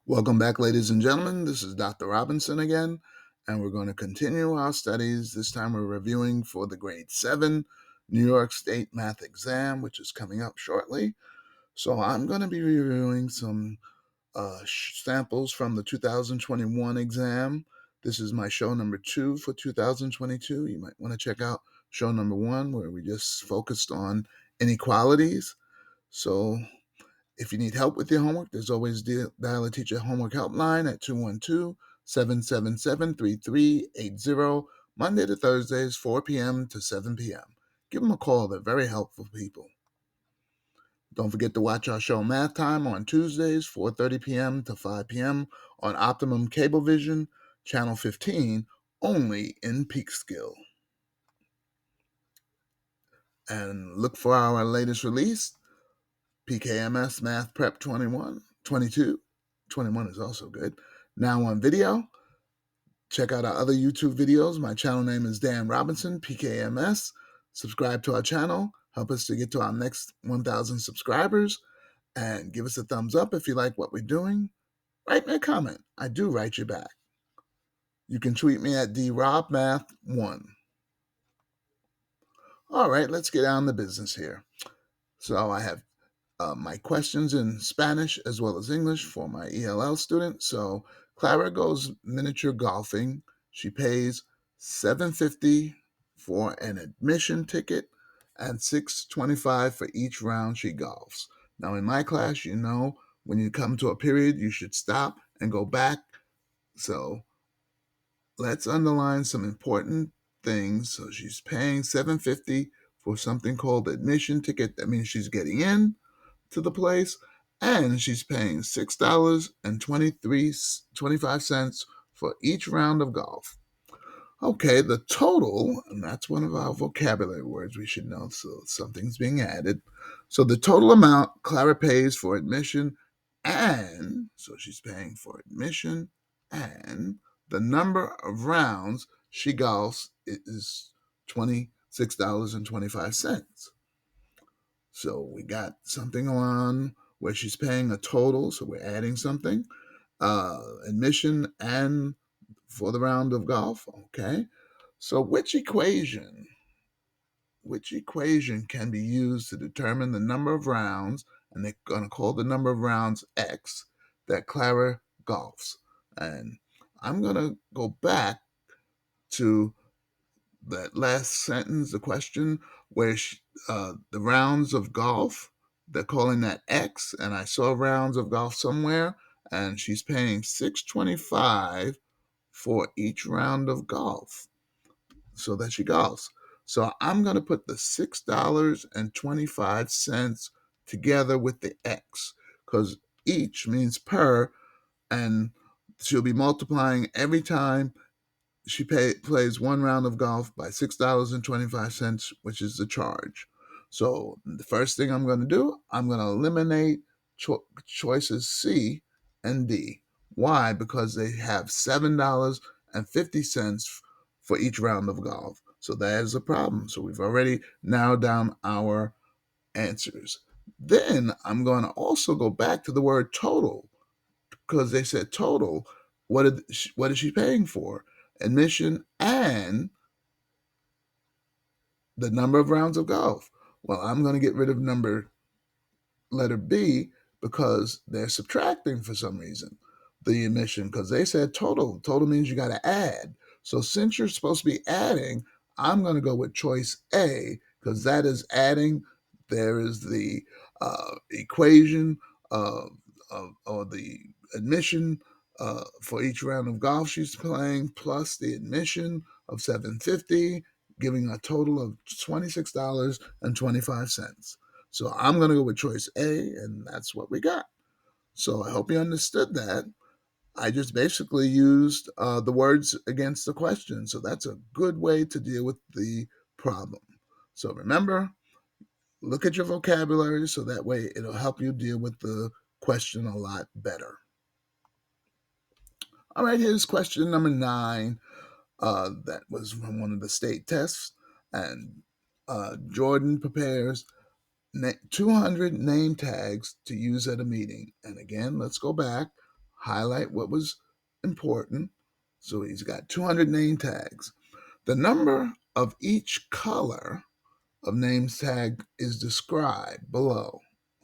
Welcome back, ladies and gentlemen. This is Dr. Robinson again, and we're going to continue our studies. This time we're reviewing for the grade 7 New York State math exam, which is coming up shortly. So I'm going to be reviewing some samples from the 2021 exam. This is my show number 2 for 2022. You might want to check out show number 1, where we just focused on inequalities. So if you need help with your homework, there's always dial a teacher homework helpline at 212-777-3380, Monday to Thursdays, 4 p.m. to 7 p.m. Give them a call. They're very helpful people. Don't forget to watch our show Math Time on Tuesdays, 4:30 p.m. to 5 p.m. on Optimum Cablevision, Channel 15, only in Peekskill. And look for our latest release, PKMS Math Prep 21, 22. 21 is also good. Now on video. Check out our other YouTube videos. My channel name is Dan Robinson, PKMS. Subscribe to our channel. Help us to get to our next 1,000 subscribers. And give us a thumbs up if you like what we're doing. Write me a comment. I do write you back. You can tweet me at drobmath1. All right, let's get down to business here. So I have my questions in Spanish as well as English for my ELL students. So Clara goes miniature golfing. She pays $7.50 for an admission ticket and $6.25 for each round she golfs. Now in my class, when you come to a period, you should stop and go back. So let's underline some important things. So she's paying $7.50 for something called admission ticket. That means she's getting in to the place, and she's paying $6.25 for each round of golf. Okay, the total, and that's one of our vocabulary words we should know, so something's being added. So the total amount Clara pays for admission, and so she's paying for admission, and the number of rounds she golfs is $26.25. So we got something on where she's paying a total, so we're adding something, admission and for the round of golf. Okay. So which equation can be used to determine the number of rounds, and they're going to call the number of rounds X, that Clara golfs? And I'm going to go back to that last sentence, the question where the rounds of golf, they're calling that X, and I saw rounds of golf somewhere, and she's paying $6.25 for each round of golf so that she golfs. So I'm going to put the $6.25 together with the X, because each means per, and she'll be multiplying every time she plays one round of golf by $6.25, which is the charge. So the first thing I'm going to do, I'm going to eliminate choices C and D. Why? Because they have $7.50 for each round of golf. So that is a problem. So we've already narrowed down our answers. Then I'm going to also go back to the word total, because they said total. What is she paying for? Admission and the number of rounds of golf. Well, I'm going to get rid of letter B, because they're subtracting for some reason the admission, because they said total. Total means you got to add. So since you're supposed to be adding, I'm going to go with choice A, because that is adding. There is the equation or the admission for each round of golf she's playing, plus the admission of 750, giving a total of $26.25. So I'm going to go with choice A, and that's what we got. So I hope you understood that. I just basically used the words against the question. So that's a good way to deal with the problem. So remember, look at your vocabulary so that way it'll help you deal with the question a lot better. All right, here's question number 9. That was from one of the state tests. And Jordan prepares 200 name tags to use at a meeting. And again, let's go back. highlight what was important. So he's got 200 name tags. The number of each color of name tag is described below.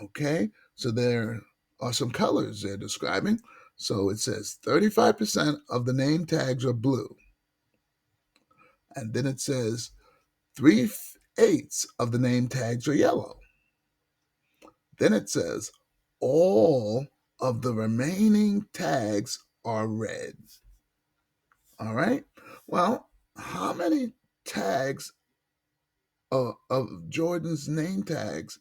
Okay, so there are some colors they're describing. So it says 35% of the name tags are blue. And then it says 3/8 of the name tags are yellow. Then it says all of the remaining tags are red. All right. Well, how many tags of Jordan's name tags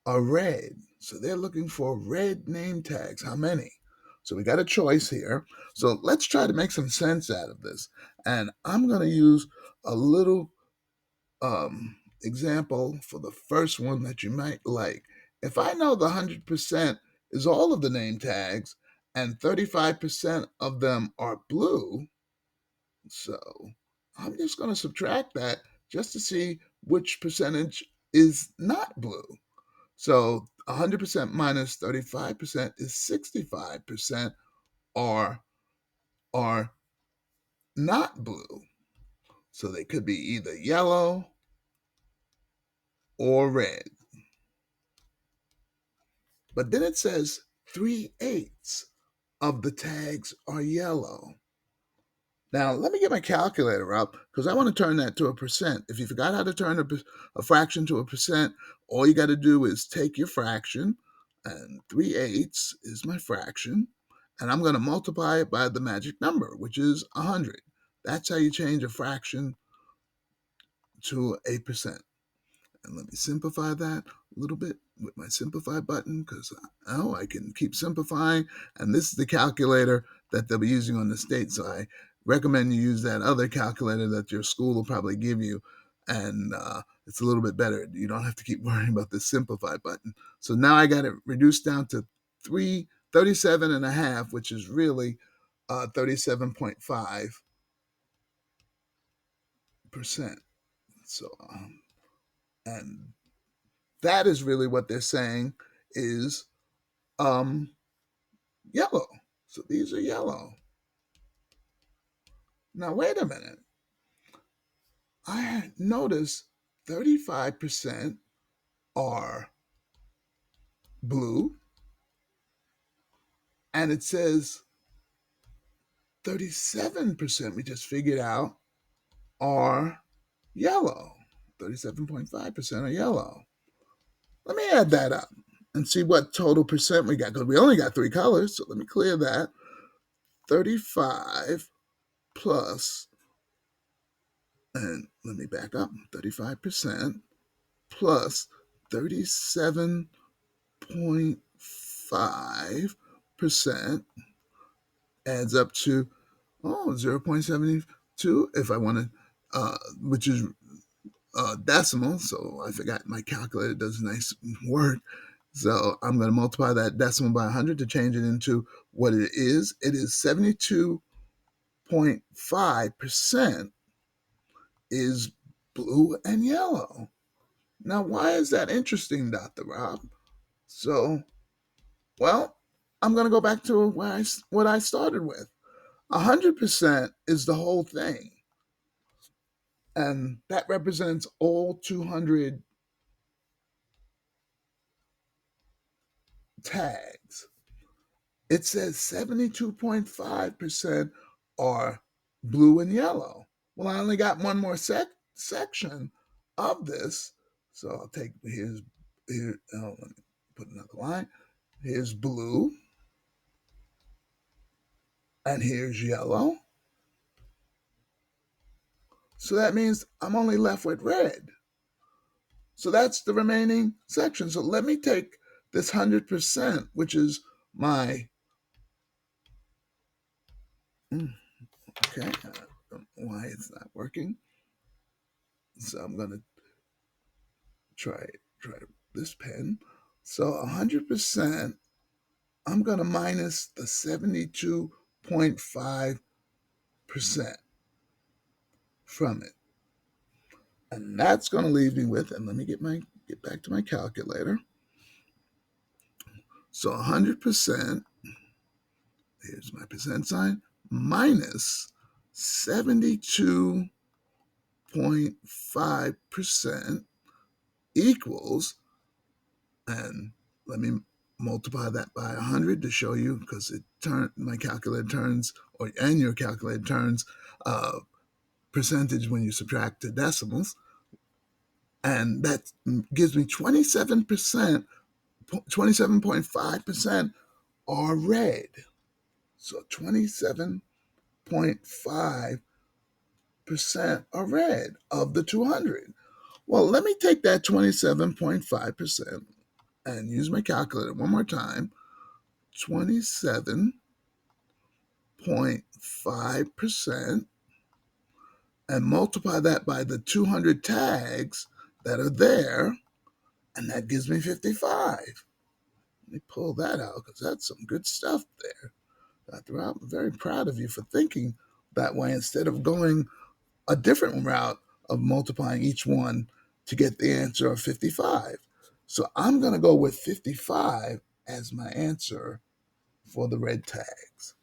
are red? So they're looking for red name tags. How many? So we got a choice here. So let's try to make some sense out of this. And I'm going to use a little example for the first one that you might like. If I know the 100% is all of the name tags and 35% of them are blue, so I'm just going to subtract that just to see which percentage is not blue. So 100% minus 35% is 65% are not blue. So they could be either yellow or red. But then it says 3/8 of the tags are yellow. Now, let me get my calculator up because I want to turn that to a percent. If you forgot how to turn a fraction to a percent, all you got to do is take your fraction, and 3/8 is my fraction, and I'm going to multiply it by the magic number, which is 100. That's how you change a fraction to a percent. And let me simplify that a little bit with my simplify button because I can keep simplifying. And this is the calculator that they'll be using on the state. So I recommend you use that other calculator that your school will probably give you. And it's a little bit better. You don't have to keep worrying about the simplify button. So now I got it reduced down to 37 and a half, which is really 37.5%. So, and that is really what they're saying is yellow. So these are yellow. Now, wait a minute. I noticed 35% are blue, and it says 37%, we just figured out, are yellow. 37.5% are yellow. Let me add that up and see what total percent we got because we only got three colors. So let me clear that. 35 plus, and let me back up, 35% plus 37.5% adds up to 0.72 if I want to, which is decimal. So I forgot my calculator does nice work. So I'm going to multiply that decimal by 100 to change it into what it is. It is 72.5% is blue and yellow. Now, why is that interesting, Dr. Rob? So, well, I'm going to go back to what I started with. 100% is the whole thing. And that represents all 200 tags. It says 72.5% are blue and yellow. Well, I only got one more section of this. So I'll take let me put another line. Here's blue, and here's yellow. So that means I'm only left with red. So that's the remaining section. So let me take this 100%, which is my, okay, I don't know why it's not working. So I'm going to try this pen. So 100%, I'm going to minus the 72.5% from it. And that's going to leave me with, and let me get back to my calculator. So 100%, here's my percent sign, minus 72.5% equals, and let me multiply that by 100 to show you, because my calculator turns, and your calculator turns percentage when you subtract to decimals, and that gives me 27.5% are red. So 27.5% are red of the 200. Well, let me take that 27.5% and use my calculator one more time. 27.5% and multiply that by the 200 tags that are there, and that gives me 55. Let me pull that out because that's some good stuff there. Dr. Rob, I'm very proud of you for thinking that way instead of going a different route of multiplying each one to get the answer of 55. So I'm going to go with 55 as my answer for the red tags.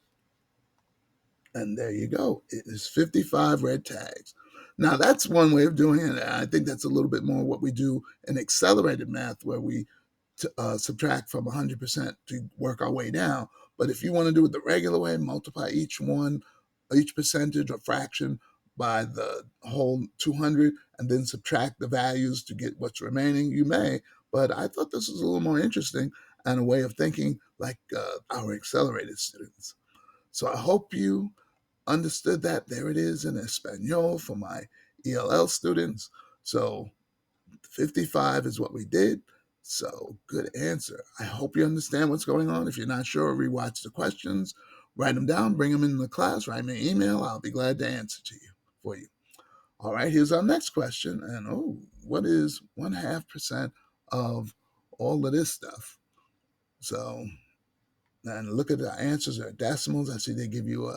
And there you go. It is 55 red tags. Now, that's one way of doing it. I think that's a little bit more what we do in accelerated math, where we subtract from 100% to work our way down. But if you want to do it the regular way, multiply each percentage or fraction by the whole 200 and then subtract the values to get what's remaining, you may. But I thought this was a little more interesting and a way of thinking like our accelerated students. So I hope you understood that. There it is in Espanol for my ELL students. So 55 is what we did. So good answer. I hope you understand what's going on. If you're not sure, rewatch the questions, write them down, bring them in the class, write me an email. I'll be glad to answer for you. All right, here's our next question. And what is 1/2% of all of this stuff? So, and look at the answers are decimals. I see they give you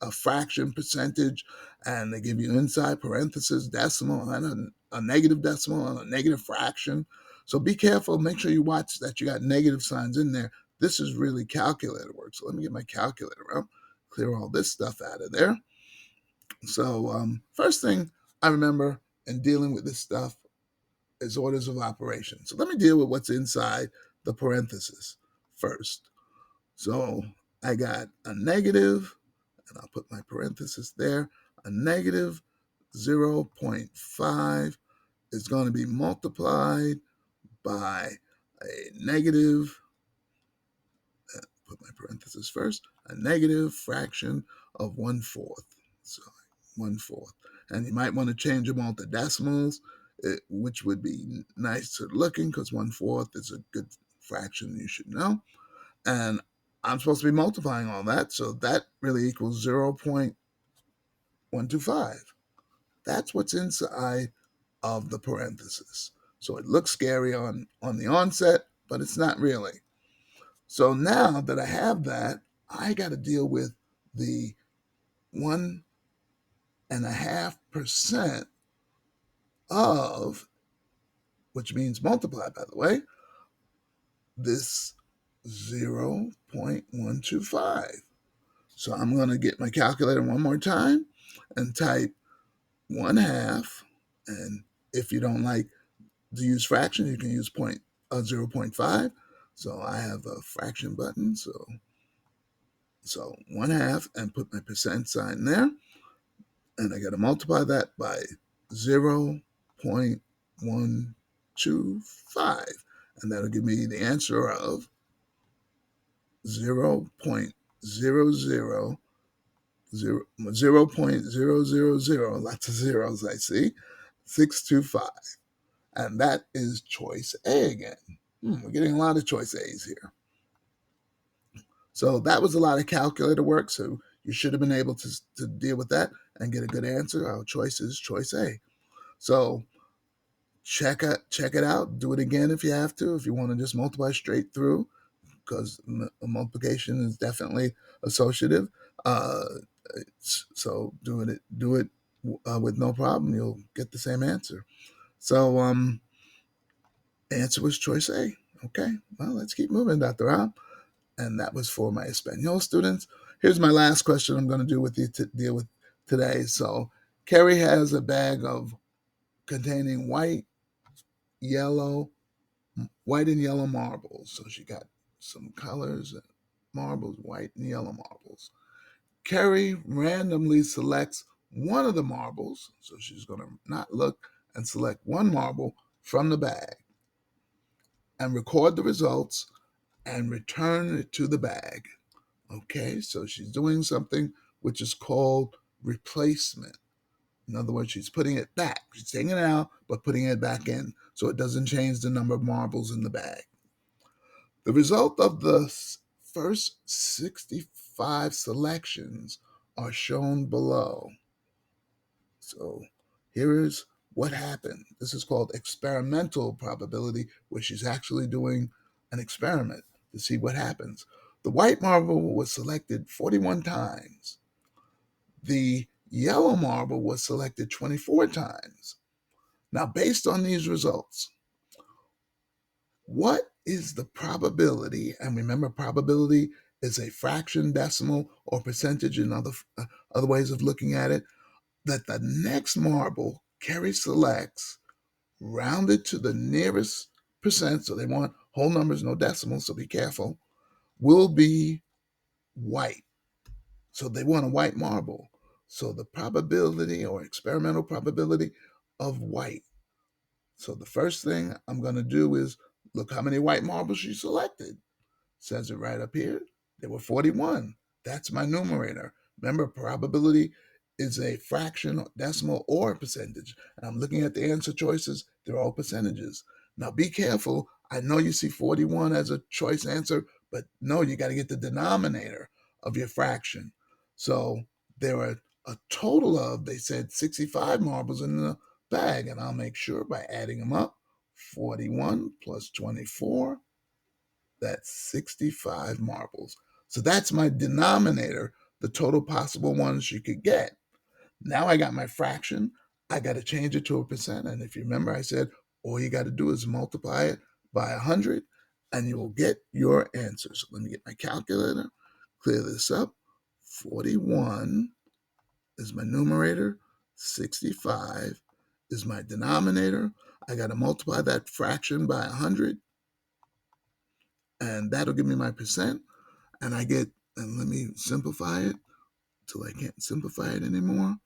a fraction percentage, and they give you inside parentheses decimal and a negative decimal and a negative fraction. So be careful. Make sure you watch that you got negative signs in there. This is really calculator work. So let me get my calculator out, clear all this stuff out of there. So first thing I remember in dealing with this stuff is orders of operation. So let me deal with what's inside the parentheses first. So I got a negative, and I'll put my parenthesis there, a negative 0.5 is going to be multiplied by a negative, put my parenthesis first, a negative fraction of 1/4. So 1/4. And you might want to change them all to decimals, which would be nicer looking because 1/4 is a good fraction you should know. And I'm supposed to be multiplying all that, so that really equals 0.125. That's what's inside of the parenthesis. So it looks scary on the onset, but it's not really. So now that I have that, I got to deal with the 1.5% of, which means multiply, by the way, this 0.125. So I'm going to get my calculator one more time and type 1/2. And if you don't like to use fraction, you can use 0.5. So I have a fraction button. So 1/2 and put my percent sign there. And I got to multiply that by 0.125. And that'll give me the answer of 0.00 0.000, lots of zeros I see, 625. And that is choice A again. We're getting a lot of choice A's here. So that was a lot of calculator work. So you should have been able to deal with that and get a good answer. Our choice is choice A. So check it out. Do it again if you have to, if you want to just multiply straight through, because multiplication is definitely associative. So do it with no problem. You'll get the same answer. So answer was choice A. Okay, well, let's keep moving, Dr. Rob. And that was for my Espanol students. Here's my last question I'm going to deal with today. So, Carrie has a bag of containing yellow, white and yellow marbles. So she got some colors, marbles, white and yellow marbles. Carrie randomly selects one of the marbles. So she's going to not look and select one marble from the bag and record the results and return it to the bag. Okay, so she's doing something which is called replacement. In other words, she's putting it back. She's taking it out, but putting it back in so it doesn't change the number of marbles in the bag. The result of the first 65 selections are shown below. So here is what happened. This is called experimental probability, where she's actually doing an experiment to see what happens. The white marble was selected 41 times. The yellow marble was selected 24 times. Now, based on these results, what is the probability? And remember, probability is a fraction, decimal, or percentage in other ways of looking at it, that the next marble Carrie selects, rounded to the nearest percent, so they want whole numbers, no decimals, so be careful, will be white. So they want a white marble. So the probability or experimental probability of white. So the first thing I'm going to do is look how many white marbles she selected. Says it right up here. There were 41. That's my numerator. Remember, probability is a fraction, decimal, or percentage. And I'm looking at the answer choices. They're all percentages. Now be careful. I know you see 41 as a choice answer, but no, you got to get the denominator of your fraction. So there are a total of, they said, 65 marbles in the bag. And I'll make sure by adding them up, 41 plus 24, that's 65 marbles. So that's my denominator, the total possible ones you could get. Now I got my fraction. I got to change it to a percent. And if you remember, I said all you got to do is multiply it by 100 and you will get your answer. So let me get my calculator, clear this up. 41 is my numerator, 65 is my denominator. I got to multiply that fraction by 100, and that'll give me my percent. And and let me simplify it till I can't simplify it anymore.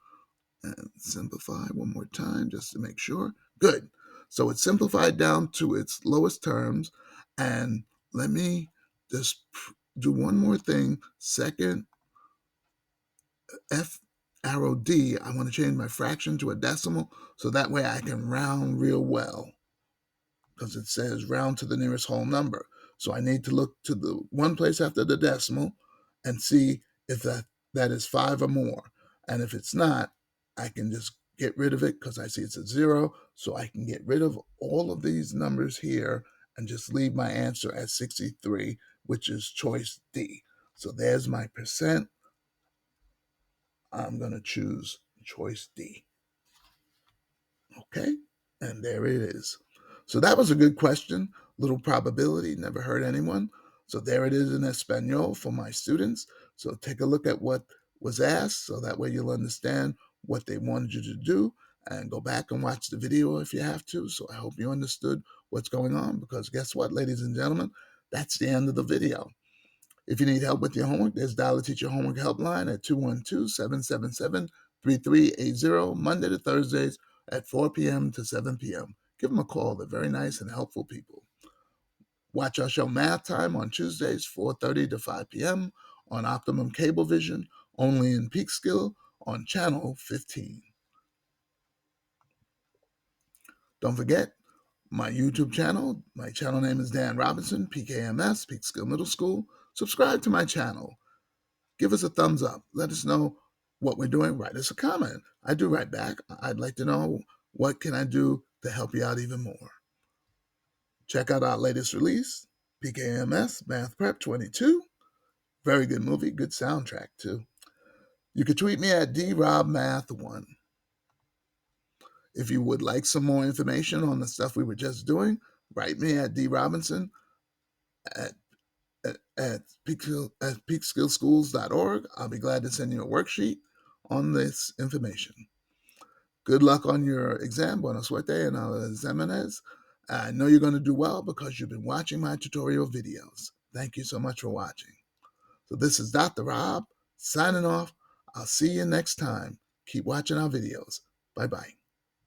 And simplify one more time just to make sure. Good. So it's simplified down to its lowest terms. And let me just do one more thing. Second, F arrow D, I want to change my fraction to a decimal so that way I can round real well, because it says round to the nearest whole number. So I need to look to the one place after the decimal and see if that is 5 or more. And if it's not, I can just get rid of it because I see it's a 0. So I can get rid of all of these numbers here and just leave my answer at 63, which is choice D. So there's my percent. I'm going to choose choice D. Okay, and there it is. So that was a good question. Little probability, never heard anyone. So there it is in Espanol for my students. So take a look at what was asked so that way you'll understand what they wanted you to do, and go back and watch the video if you have to. So I hope you understood what's going on, because guess what, ladies and gentlemen, that's the end of the video. If you need help with your homework, there's Dial a Teacher Homework Helpline at 212-777-3380, Monday to Thursdays at 4 p.m. to 7 p.m. Give them a call. They're very nice and helpful people. Watch our show Math Time on Tuesdays, 4:30 to 5 p.m. on Optimum Cablevision, only in Peekskill on Channel 15. Don't forget, my YouTube channel. My channel name is Dan Robinson, PKMS, Peekskill Middle School. Subscribe to my channel. Give us a thumbs up. Let us know what we're doing. Write us a comment. I do write back. I'd like to know what can I do to help you out even more. Check out our latest release, PKMS Math Prep 22. Very good movie, good soundtrack too. You can tweet me at drobmath1. If you would like some more information on the stuff we were just doing, write me at drobinson at at peakskillschools.org. I'll be glad to send you a worksheet on this information. Good luck on your exam. Buena suerte en los exámenes. I know you're going to do well because you've been watching my tutorial videos. Thank you so much for watching. So this is Dr. Rob signing off. I'll see you next time. Keep watching our videos. Bye-bye.